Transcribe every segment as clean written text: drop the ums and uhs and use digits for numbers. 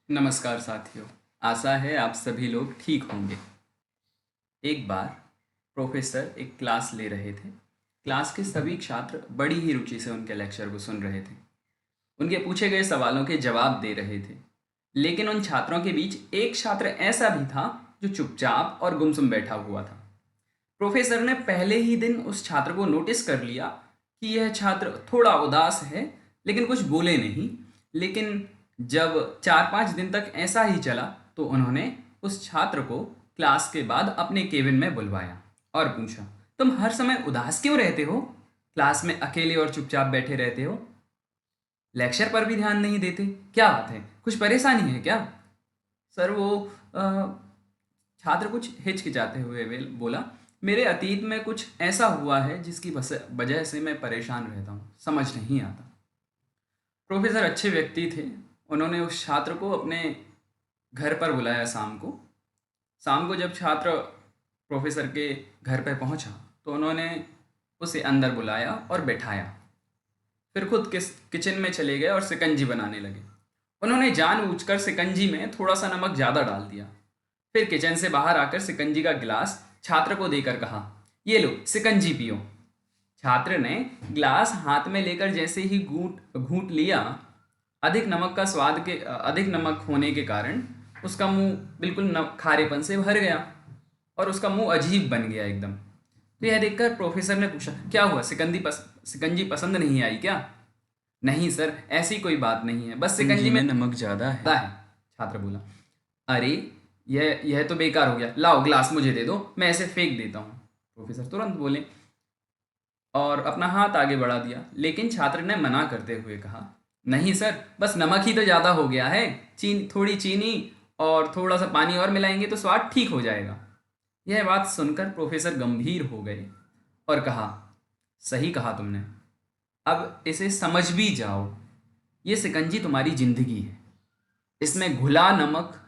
नमस्कार साथियों। आशा है आप सभी लोग ठीक होंगे। एक बार प्रोफेसर एक क्लास ले रहे थे। क्लास के सभी छात्र बड़ी ही रुचि से उनके लेक्चर को सुन रहे थे। उनके पूछे गए सवालों के जवाब दे रहे थे। लेकिन उन छात्रों के बीच एक छात्र ऐसा भी था जो चुपचाप और गुमसुम बैठा हुआ था। प्रोफेसर ने पहले ही दिन उस छात्र को नोटिस कर लिया कि यह छात्र थोड़ा उदास है, लेकिन कुछ बोले नहीं। लेकिन जब 4-5 दिन तक ऐसा ही चला तो उन्होंने उस छात्र को क्लास के बाद अपने केबिन में बुलवाया और पूछा, तुम हर समय उदास क्यों रहते हो? क्लास में अकेले और चुपचाप बैठे रहते हो, लेक्चर पर भी ध्यान नहीं देते, क्या बात है? कुछ परेशानी है क्या? सर, वो छात्र कुछ हिचकिचाते हुए बोला, मेरे अतीत में कुछ ऐसा हुआ है जिसकी वजह से मैं परेशान रहता हूँ, समझ नहीं आता। प्रोफेसर अच्छे व्यक्ति थे। उन्होंने उस छात्र को अपने घर पर बुलाया शाम को जब छात्र प्रोफेसर के घर पर पहुंचा तो उन्होंने उसे अंदर बुलाया और बैठाया। फिर खुद किचन में चले गए और शिकंजी बनाने लगे। उन्होंने जानबूझकर शिकंजी में थोड़ा सा नमक ज़्यादा डाल दिया। फिर किचन से बाहर आकर शिकंजी का गिलास छात्र को देकर कहा, ये लो शिकंजी पियो। छात्र ने गिलास हाथ में लेकर जैसे ही घूंट घूंट लिया, अधिक नमक होने के कारण उसका मुंह बिल्कुल खारेपन से भर गया और उसका मुंह अजीब बन गया एकदम। तो यह देखकर प्रोफेसर ने पूछा, क्या हुआ? शिकंजी पसंद नहीं आई क्या? नहीं सर, ऐसी कोई बात नहीं है, बस शिकंजी में नमक ज़्यादा है। छात्र बोला। अरे, यह तो बेकार हो गया, लाओ ग्लास मुझे दे दो, मैं ऐसे फेंक देता हूँ। प्रोफेसर तुरंत बोले और अपना हाथ आगे बढ़ा दिया। लेकिन छात्र ने मना करते हुए कहा, नहीं सर, बस नमक ही तो ज़्यादा हो गया है, थोड़ी चीनी और थोड़ा सा पानी और मिलाएंगे तो स्वाद ठीक हो जाएगा। यह बात सुनकर प्रोफेसर गंभीर हो गए और कहा, सही कहा तुमने, अब इसे समझ भी जाओ। ये शिकंजी तुम्हारी जिंदगी है, इसमें घुला नमक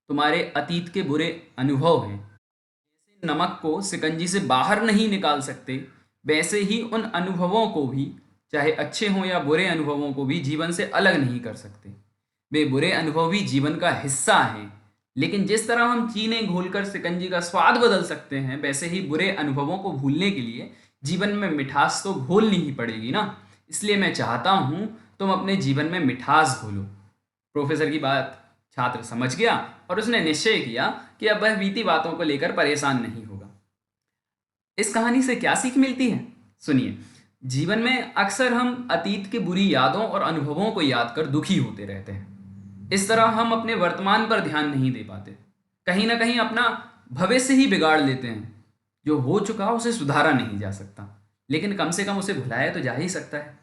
तुम्हारे अतीत के बुरे अनुभव हैं। जैसे नमक को शिकंजी से बाहर नहीं निकाल सकते, वैसे ही उन अनुभवों को भी, चाहे अच्छे हों या बुरे अनुभवों को भी जीवन से अलग नहीं कर सकते। वे बुरे अनुभव भी जीवन का हिस्सा हैं। लेकिन जिस तरह हम चीनी घोलकर शिकंजी का स्वाद बदल सकते हैं, वैसे ही बुरे अनुभवों को भूलने के लिए जीवन में मिठास तो घोलनी ही पड़ेगी ना। इसलिए मैं चाहता हूं तुम अपने जीवन में मिठास घोलो। प्रोफेसर की बात छात्र समझ गया और उसने निश्चय किया कि अब वह बीती बातों को लेकर परेशान नहीं होगा। इस कहानी से क्या सीख मिलती है? सुनिए, जीवन में अक्सर हम अतीत की बुरी यादों और अनुभवों को याद कर दुखी होते रहते हैं। इस तरह हम अपने वर्तमान पर ध्यान नहीं दे पाते, कहीं ना कहीं अपना भविष्य ही बिगाड़ लेते हैं। जो हो चुका उसे सुधारा नहीं जा सकता, लेकिन कम से कम उसे भुलाया तो जा ही सकता है।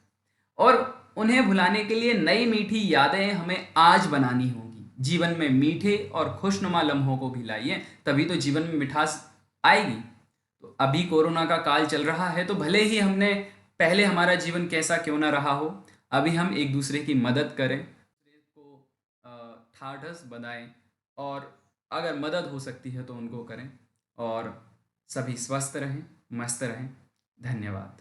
और उन्हें भुलाने के लिए नई मीठी यादें हमें आज बनानी होगी। जीवन में मीठे और खुशनुमा लम्हों को भी लाइए, तभी तो जीवन में मिठास आएगी। तो अभी कोरोना का काल चल रहा है, तो भले ही हमने पहले हमारा जीवन कैसा क्यों ना रहा हो, अभी हम एक दूसरे की मदद करें, दूसरे को ठाढ़स बनाएं और अगर मदद हो सकती है तो उनको करें। और सभी स्वस्थ रहें, मस्त रहें। धन्यवाद।